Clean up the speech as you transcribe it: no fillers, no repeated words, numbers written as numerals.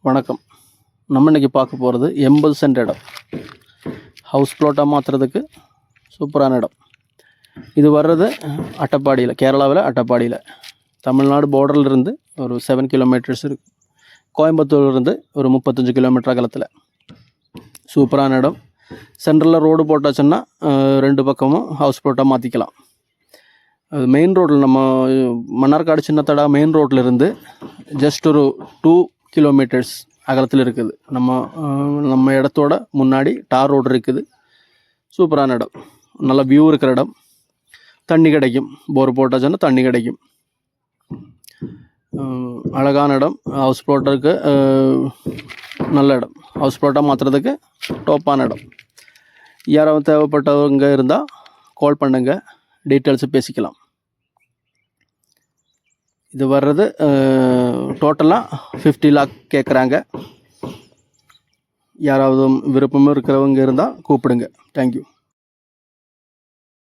வணக்கம். நம்ம இன்றைக்கி பார்க்க போகிறது 80 சென்ட் இடம். ஹவுஸ் ப்ளாட்டாக மாற்றுறதுக்கு சூப்பரான இடம். இது வர்றது அட்டப்பாடியில், கேரளாவில் அட்டப்பாடியில். தமிழ்நாடு பார்டர்லேருந்து ஒரு 7 கிலோமீட்டர்ஸ் இருக்குது. கோயம்புத்தூர்லேருந்து ஒரு 35 கிலோமீட்டர் அகலத்தில். சூப்பரான இடம். சென்ட்ரலில் ரோடு போட்டாச்சுன்னா 2 பக்கமும் ஹவுஸ் ப்ளாட்டாக மாற்றிக்கலாம். அது மெயின் ரோட்டில், நம்ம மன்னார்காடு சின்னத்தடா மெயின் ரோட்லேருந்து ஜஸ்ட் ஒரு 2 கிலோமீட்டர்ஸ் அகலத்தில் இருக்குது. நம்ம இடத்தோட முன்னாடி டார் ரோடு இருக்குது. சூப்பரான இடம், நல்ல வியூ இருக்கிற இடம். தண்ணி கிடைக்கும், போர் போட்டாச்சுன்னா தண்ணி கிடைக்கும். அழகான இடம். ஹவுஸ் ப்ளாட்டருக்கு நல்ல இடம். ஹவுஸ் ப்ளாட்டாக மாற்றுறதுக்கு டாப்பான இடம். யாராவது தேவைப்பட்டவங்க இருந்தால் கால் பண்ணுங்க, டீட்டெயில்ஸு பேசிக்கலாம். இது வர்றது டோட்டலாக 50 லாக் கேட்குறாங்க. யாராவது விருப்பமும் இருக்கிறவங்க இருந்தால் கூப்பிடுங்க. தேங்க்யூ.